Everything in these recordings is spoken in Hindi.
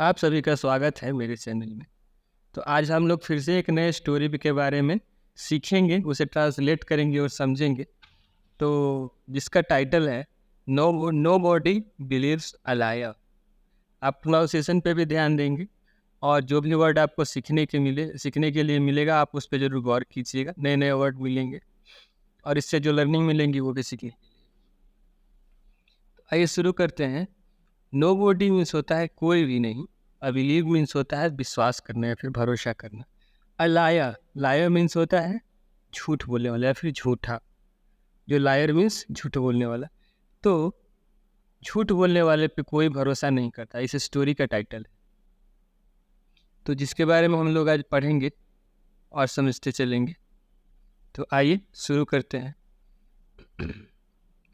आप सभी का स्वागत है मेरे चैनल में। तो आज हम लोग फिर से एक नए स्टोरी के बारे में सीखेंगे, उसे ट्रांसलेट करेंगे और समझेंगे। तो जिसका टाइटल है nobody believes a liar. आप प्रोनाउंसिएशन पे भी ध्यान देंगे और जो भी वर्ड आपको सीखने के लिए मिलेगा आप उस पर जरूर गौर कीजिएगा। नए नए वर्ड मिलेंगे और इससे जो लर्निंग मिलेंगी वो भी सीखेंगे। आइए शुरू करते हैं। नो बॉडी मीन्स होता है कोई भी नहीं। बिलीव मीन्स होता है विश्वास करना या फिर भरोसा करना। अ लायर, लायर मीन्स होता है झूठ बोलने वाला या फिर झूठा। जो लायर मीन्स झूठ बोलने वाला। तो झूठ बोलने वाले पे कोई भरोसा नहीं करता, इस स्टोरी का टाइटल है। तो जिसके बारे में हम लोग आज पढ़ेंगे और समझते चलेंगे। तो आइए शुरू करते हैं।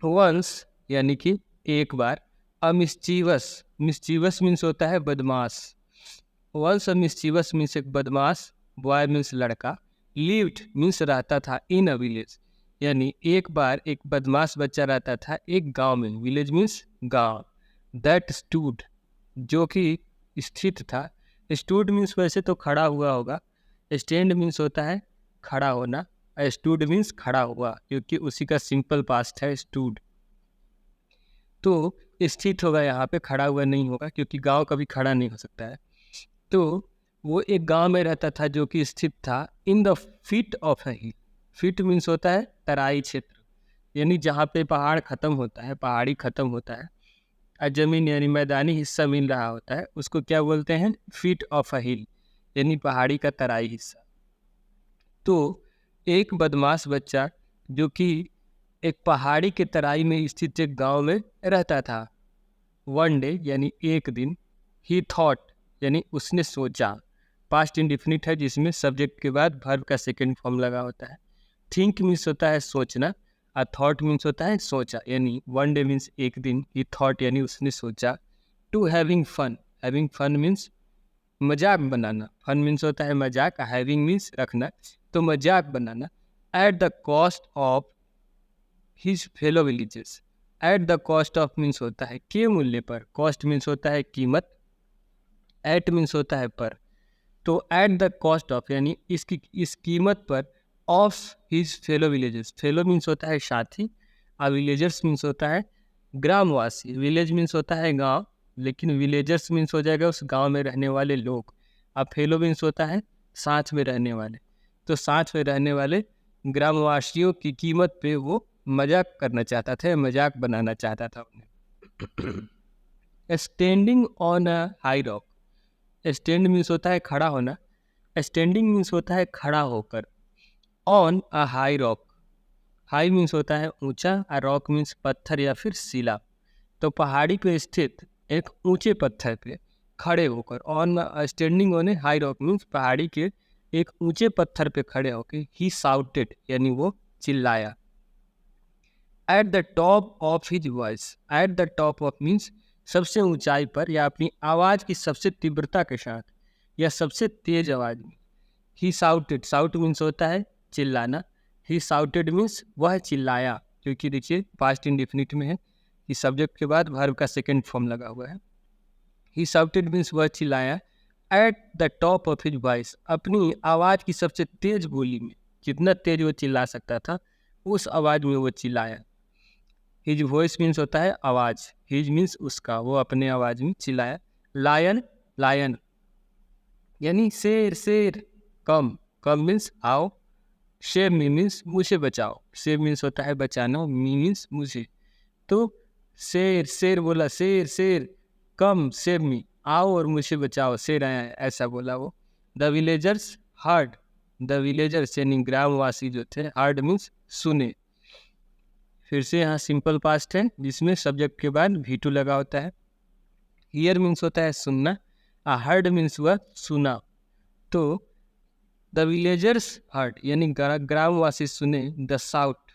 वंस यानी कि एक बार। अ मिस्चीवस, मिस्चीवस मीन्स होता है बदमाश। वंस अ मिस्चीवस मीन्स एक बदमाश, बॉय मीन्स लड़का, लिव्ड मीन्स रहता था, इन अ विलेज यानी एक बार एक बदमाश बच्चा रहता था एक गांव में। विलेज मीन्स गांव। दैट स्टूड जो कि स्थित था। स्टूड मीन्स वैसे तो खड़ा हुआ होगा। स्टैंड मीन्स होता है खड़ा होना। स्टूड मीन्स खड़ा हुआ, क्योंकि उसी का सिंपल पास्ट है स्टूड। तो स्थित होगा, यहाँ पे खड़ा हुआ नहीं होगा, क्योंकि गांव कभी खड़ा नहीं हो सकता है। तो वो एक गांव में रहता था जो कि स्थित था in the feet of a hill. Feet means होता है तराई क्षेत्र, यानी जहाँ पे पहाड़ खत्म होता है, पहाड़ी खत्म होता है और जमीन यानी मैदानी हिस्सा मिल रहा होता है, उसको क्या बोलते हैं? फीट ऑफ अ हिल, यानी पहाड़ी का तराई हिस्सा। तो एक बदमाश बच्चा जो कि एक पहाड़ी के तराई में स्थित एक गांव में रहता था। वन डे यानी एक दिन। ही थॉट यानी उसने सोचा। पास्ट इंडिफिनिट है जिसमें सब्जेक्ट के बाद वर्ब का सेकंड फॉर्म लगा होता है। थिंक मीन्स होता है सोचना और थॉट मीन्स होता है सोचा, यानी वन डे मीन्स एक दिन। ही थॉट यानी उसने सोचा। To having fun, having fun means मजाक बनाना। फन मीन्स होता है मजाक, हैविंग मीन्स रखना, तो मजाक बनाना। At the cost of his fellow villagers. At the cost of means होता है के मूल्य पर, कॉस्ट मीन्स होता है कीमत, एट मीन्स होता है पर। तो एट द कॉस्ट ऑफ यानी इस कीमत पर, of his fellow villagers. Fellow means होता है साथी और विलेजर्स मीन्स होता है ग्रामवासी। विलेज मीन्स होता है गांव, लेकिन विलेजर्स मीन्स हो जाएगा उस गांव में रहने वाले लोग। अब फेलो मीन्स होता है साथ में रहने वाले। तो साथ में रहने वाले ग्रामवासियों की कीमत पे वो मजाक करना चाहता था, मजाक बनाना चाहता था उन्हें। Standing on a high rock. Stand means होता है खड़ा होना। स्टैंडिंग मीन्स होता है खड़ा होकर। On a high rock, high means होता है ऊंचा और रॉक मीन्स पत्थर या फिर शिला। तो पहाड़ी पे स्थित एक ऊंचे पत्थर पे खड़े होकर, on standing on A high rock means पहाड़ी के एक ऊंचे पत्थर पे खड़े होकर, ही साउटेड यानी वो चिल्लाया। At the top of his voice, at the top of means सबसे ऊंचाई पर या अपनी आवाज़ की सबसे तीव्रता के साथ या सबसे तेज आवाज़ में। ही साउटेड, साउट मीन्स होता है चिल्लाना। ही साउटेड मीन्स वह चिल्लाया, क्योंकि देखिए पास्ट इंडेफिनिट में है कि सब्जेक्ट के बाद वर्ब का सेकंड फॉर्म लगा हुआ है। ही साउटेड मीन्स वह चिल्लाया। At the top of his voice, अपनी आवाज़ की सबसे तेज बोली में, जितना तेज वो चिल्ला सकता था उस आवाज़ में वो चिल्लाया। हिज वॉइस मीन्स होता है आवाज़, हिज मीन्स उसका, वो अपने आवाज़ में चिल्लाया। लायन, लायन यानी शेर, शेर। कम, कम मीन्स आओ। शेर मी मीन्स मुझे बचाओ। शेर मीन्स होता है बचाना, मी मीन्स मुझे। तो शेर, शेर बोला, शेर, शेर कम शेर मी, आओ और मुझे बचाओ, शेर आया है, ऐसा बोला वो। The villagers heard, the villagers यानी ग्रामवासी जो थे, हर्ड मीन्स सुने। फिर से यहाँ सिंपल पास्ट है जिसमें सब्जेक्ट के बाद V2 लगा होता है। हियर मीन्स होता है सुनना, हर्ड मीन्स हुआ सुना। तो द विलेजर्स हर्ड यानी ग्रामवासी सुने, द साउट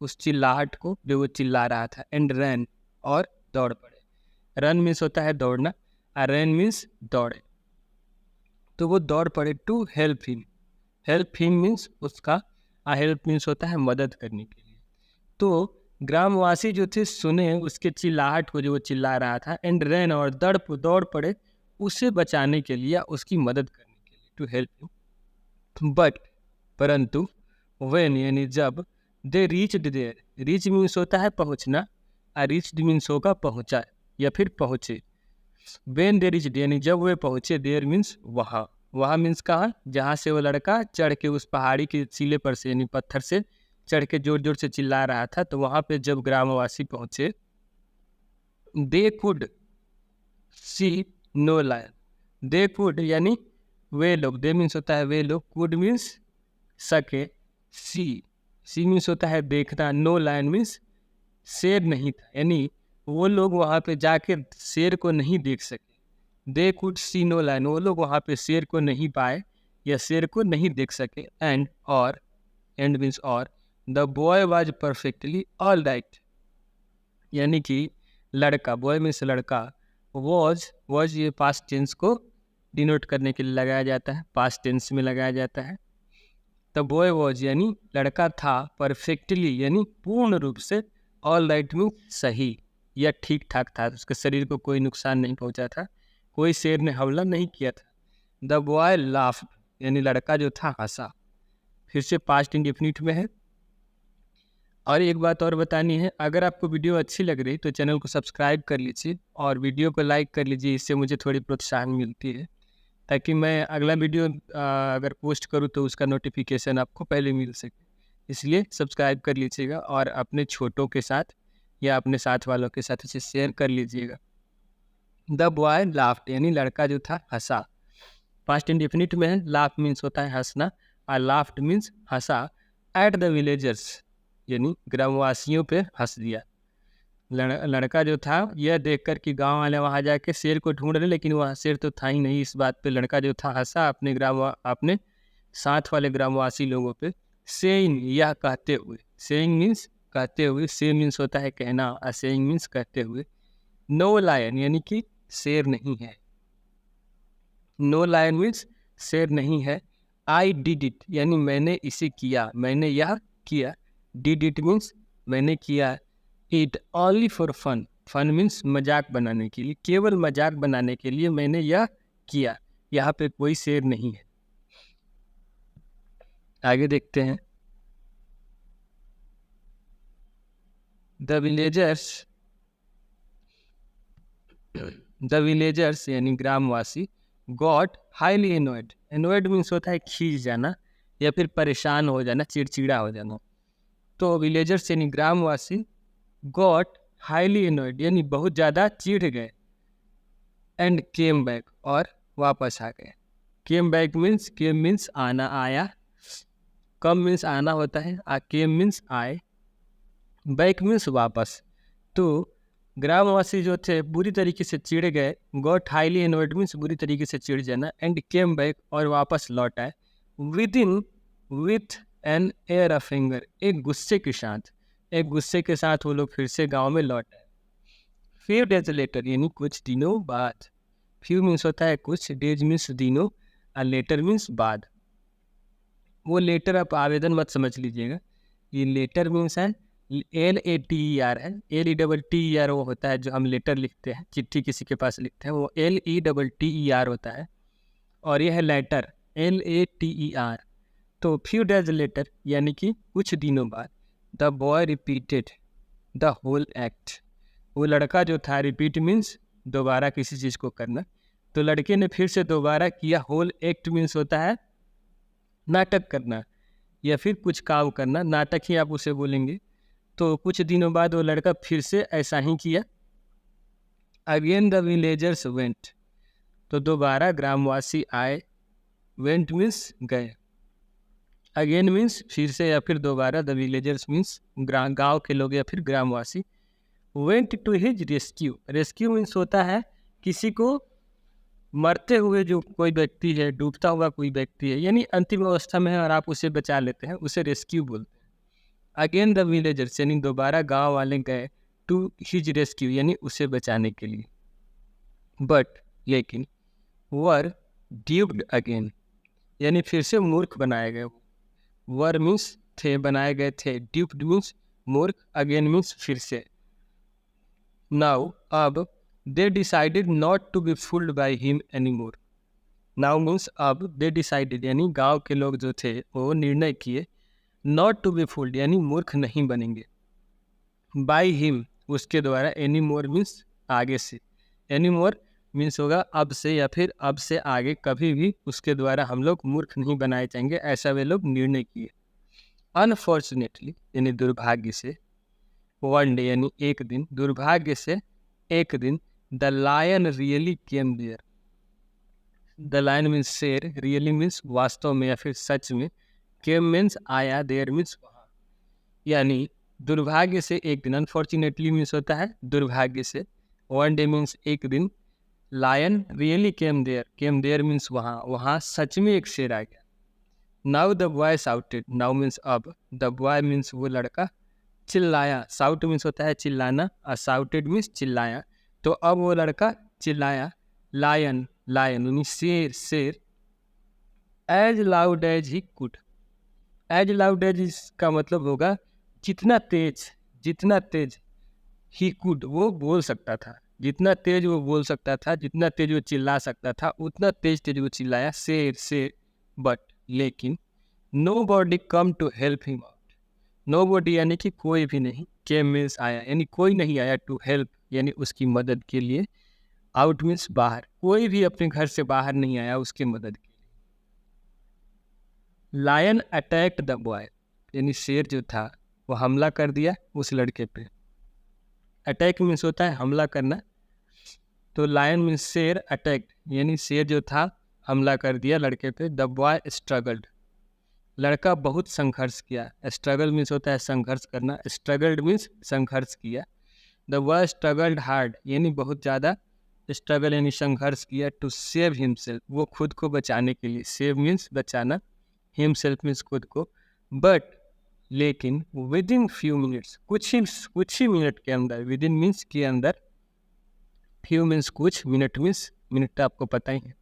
उस चिल्लाहट को जो वो चिल्ला रहा था, एंड रन और दौड़ पड़े। रन मीन्स होता है दौड़ना, रन मीन्स दौड़े। तो वो दौड़ पड़े to help him, help him means उसका, हेल्प मीन्स होता है मदद करने के लिए। तो ग्रामवासी जो थे सुने उसके चिल्लाहट को जो वो चिल्ला रहा था, एंड रैन और दौड़ पड़े उसे बचाने के लिए या उसकी मदद करने के लिए, टू हेल्प हिम। बट परंतु व्हेन यानी जब, they reached there, reach means होता है पहुंचना, रीच्ड मीन्स होगा पहुंचा या फिर पहुंचे। व्हेन दे रीच्ड यानी जब वे पहुंचे, देयर मीन्स वहाँ, वहाँ मीन्स कहाँ, जहाँ से वो लड़का चढ़ के उस पहाड़ी के सिले पर से यानी पत्थर से चढ़ के जोर जोर से चिल्ला रहा था, तो वहाँ पे जब ग्रामवासी पहुंचे, they could see no lion, they could यानी वे लोग, दे मीन्स होता है वे लोग, कुड मीन्स सके, सी मीन्स होता है देखना, नो लायन मीन्स शेर नहीं था, यानी वो लोग वहाँ पे जाके शेर को नहीं देख सके। They could see no lion, वो लोग वहाँ पे शेर को नहीं पाए या शेर को नहीं देख सके। एंड और, एंड मीन्स और, the boy was perfectly all right, यानी कि लड़का, बॉय मीन्स लड़का, वॉज ये पास्ट टेंस को डिनोट करने के लिए लगाया जाता है, पास्ट टेंस में लगाया जाता है। द बॉय वॉज यानी लड़का था, परफेक्टली यानी पूर्ण रूप से, ऑल राइट मीन्स सही या ठीक ठाक था, उसके शरीर को कोई नुकसान नहीं पहुंचा था, कोई शेर ने हमला नहीं किया था। द बॉय लाफ्ड यानी लड़का जो था हंसा, फिर से पास्ट इंडेफिनिट में है। और एक बात और बतानी है, अगर आपको वीडियो अच्छी लग रही तो चैनल को सब्सक्राइब कर लीजिए और वीडियो को लाइक कर लीजिए, इससे मुझे थोड़ी प्रोत्साहन मिलती है, ताकि मैं अगला वीडियो अगर पोस्ट करूँ तो उसका नोटिफिकेशन आपको पहले मिल सके। इसलिए सब्सक्राइब कर लीजिएगा और अपने छोटों के साथ या अपने साथ वालों के साथ इसे शेयर कर लीजिएगा। द बॉय लाफ्ड यानी लड़का जो था हंसा, पास्ट इंडेफिनिट में है, लाफ मीन्स होता है हंसना और laughed means Hansa, at the villagers यानी ग्रामवासियों पे हंस दिया। लड़का जो था यह देखकर कि गांव वाले वहां जाके शेर को ढूंढ रहे, लेकिन वहाँ शेर तो था ही नहीं, इस बात पे लड़का जो था हंसा अपने साथ वाले ग्रामवासी लोगों पे, सेइंग यह कहते हुए, सेइंग मीन्स कहते हुए, से मीन्स होता है कहना और सेइंग मीन्स कहते हुए, नो लायन यानी कि शेर नहीं है, नो लायन मीन्स शेर नहीं है। आई डिड इट यानी मैंने इसे किया, मैंने यह किया, डिड इट मीन्स मैंने किया, it only for fun, fun means मजाक बनाने के लिए, केवल मजाक बनाने के लिए मैंने यह किया, यहाँ पे कोई शेर नहीं है। आगे देखते हैं। द विलेजर्स यानी ग्रामवासी, गॉट हाईली एनोयड, एनोयड मीन्स होता है खींच जाना या फिर परेशान हो जाना, चिड़चिड़ा हो जाना। तो विलेजर्स यानी ग्रामवासी, गॉट हाईली एनोयड यानी बहुत ज़्यादा चिढ़ गए, एंड केम बैक और वापस आ गए। केम बैक मीन्स, केम मीन्स आना, आया, कम मीन्स आना होता है, केम मीन्स आए, बैक मीन्स वापस। तो ग्रामवासी जो थे बुरी तरीके से चिढ़ गए, गॉट हाईली एनोयड मीन्स बुरी तरीके से चिढ़ जाना, एंड केम बैक और वापस लौट आए, with an air of anger एक गुस्से के साथ, एक गुस्से के साथ वो लोग फिर से गांव में लौट आए। फ्यू डेज लेटर यानी कुछ दिनों बाद, फ्यू मीन्स होता है कुछ, डेज मीन्स दिनों और लेटर मीन्स बाद। वो लेटर आप आवेदन मत समझ लीजिएगा, ये लेटर मीन्स है LATER है, LETTER वो होता है जो हम लेटर लिखते हैं, चिट्ठी किसी के पास लिखते हैं, वो LETTER होता है, और यह है लेटर LATER। तो फ्यू डेज लेटर यानी कि कुछ दिनों बाद, the boy repeated the whole act, वो लड़का जो था, रिपीट मीन्स दोबारा किसी चीज़ को करना, तो लड़के ने फिर से दोबारा किया, होल एक्ट मीन्स होता है नाटक करना या फिर कुछ काम करना, नाटक ही आप उसे बोलेंगे। तो कुछ दिनों बाद वो लड़का फिर से ऐसा ही किया। अगेन द विलेजर्स वेंट, तो दोबारा ग्रामवासी आए, वेंट मीन्स गए, अगेन मीन्स फिर से या फिर दोबारा, द विलेजर्स मीन्स गांव के लोग या फिर ग्रामवासी, went to his rescue, rescue means होता है किसी को मरते हुए जो कोई व्यक्ति है, डूबता हुआ कोई व्यक्ति है, यानी अंतिम अवस्था में है और आप उसे बचा लेते हैं, उसे रेस्क्यू बोलते हैं। अगेन द विलेजर्स यानी दोबारा गांव वाले गए, टू हिज रेस्क्यू यानी उसे बचाने के लिए, बट लेकिन, वर ड्यूब्ड अगेन यानी फिर से मूर्ख बनाए गए, वर मीन्स थे, बनाए गए थे, ड्यूब्ड मीन्स मूर्ख, अगेन मीन्स फिर से। नाउ अब, they decided not to be fooled by him any more. Now means अब दे डिसाइडेड यानी गांव के लोग जो थे वो निर्णय किए, नॉट टू बी फूल्ड यानी मूर्ख नहीं बनेंगे, बाय हिम उसके द्वारा, एनी मोर मीन्स आगे से, एनी मोर मीन्स होगा अब से या फिर अब से आगे कभी भी उसके द्वारा हम लोग मूर्ख नहीं बनाए जाएंगे, ऐसा वे लोग निर्णय किए। अनफॉर्चुनेटली यानी दुर्भाग्य से, वन डे यानी एक दिन, दुर्भाग्य से एक दिन, the lion really came there. The lion means शेर, रियली मीन्स वास्तव में या फिर सच में, केम मीन्स आया, देयर मीन्स वहाँ। यानी दुर्भाग्य से एक दिन, अनफॉर्चुनेटली मीन्स होता है दुर्भाग्य से, वन डे मीन्स एक दिन, lion really came there means वहाँ, वहाँ सच में एक शेर आ गया। Now the boy shouted, now means अब, द बॉय मीन्स वो लड़का, चिल्लाया, शाउट मीन्स होता है चिल्लाना, और शाउटेड मीन्स चिल्लाया, तो अब वो लड़का चिल्लाया, लायन यानी शेर, as loud as he could. As loud as इसका मतलब होगा जितना तेज ही कुड वो बोल सकता था, जितना तेज वो बोल सकता था, जितना तेज वो चिल्ला सकता था, उतना तेज वो चिल्लाया, शेर। बट लेकिन nobody come to help him out. Nobody यानी कि कोई भी नहीं, केम मीन्स आया, यानी कोई नहीं आया, टू हेल्प यानी उसकी मदद के लिए, आउट मीन्स बाहर, कोई भी अपने घर से बाहर नहीं आया उसकी मदद के लिए। लायन अटैक्ड द बॉय यानी शेर जो था वो हमला कर दिया उस लड़के पे। अटैक मीन्स होता है हमला करना, तो लायन मीन्स शेर, अटैक्ड यानी शेर जो था हमला कर दिया लड़के पे। द बॉय स्ट्रगल्ड, लड़का बहुत संघर्ष किया, स्ट्रगल मीन्स होता है संघर्ष करना, स्ट्रगल्ड मीन्स संघर्ष किया। द बॉय स्ट्रगल्ड हार्ड यानी बहुत ज़्यादा, स्ट्रगल यानी संघर्ष किया, टू सेव हिमसेल्फ वो खुद को बचाने के लिए, सेव मीन्स बचाना, हिमसेल्फ मीन्स खुद को, बट लेकिन विद इन फ्यू मिनट्स कुछ ही मिनट के अंदर, विद इन मीन्स के अंदर, फ्यू मीन्स कुछ, मिनट मीन्स मिनट आपको पता ही है,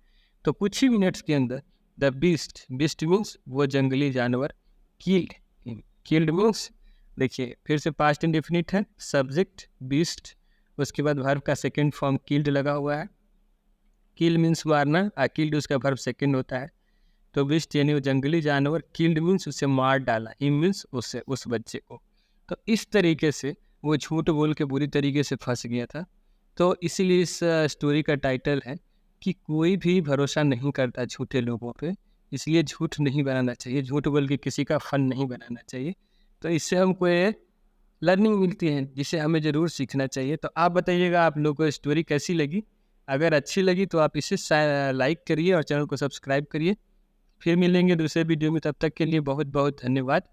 तो कुछ ही मिनट्स के अंदर, द बीस्ट मीन्स वो जंगली जानवर, किल्ड मीन्स, देखिए फिर से पास्ट इंडेफिनिट है, सब्जेक्ट बीस्ट, उसके बाद वर्ब का सेकेंड फॉर्म किल्ड लगा हुआ है, किल मीन्स मारना, किल्ड उसका वर्ब सेकेंड होता है, तो बीस्ट यानी वो जंगली जानवर, किल्ड मीन्स उसे मार डाला, हिम मीन्स उससे, उस बच्चे को। तो इस तरीके से वो झूठ बोल के बुरी तरीके से फंस गया था। तो इसीलिए इस स्टोरी का टाइटल है कि कोई भी भरोसा नहीं करता झूठे लोगों पे, इसलिए झूठ नहीं बनाना चाहिए, झूठ बोल के किसी का फन नहीं बनाना चाहिए। तो इससे हमको ये लर्निंग मिलती है जिसे हमें ज़रूर सीखना चाहिए। तो आप बताइएगा आप लोगों को स्टोरी कैसी लगी, अगर अच्छी लगी तो आप इसे लाइक करिए और चैनल को सब्सक्राइब करिए। फिर मिलेंगे दूसरे वीडियो में, तब तक के लिए बहुत बहुत धन्यवाद।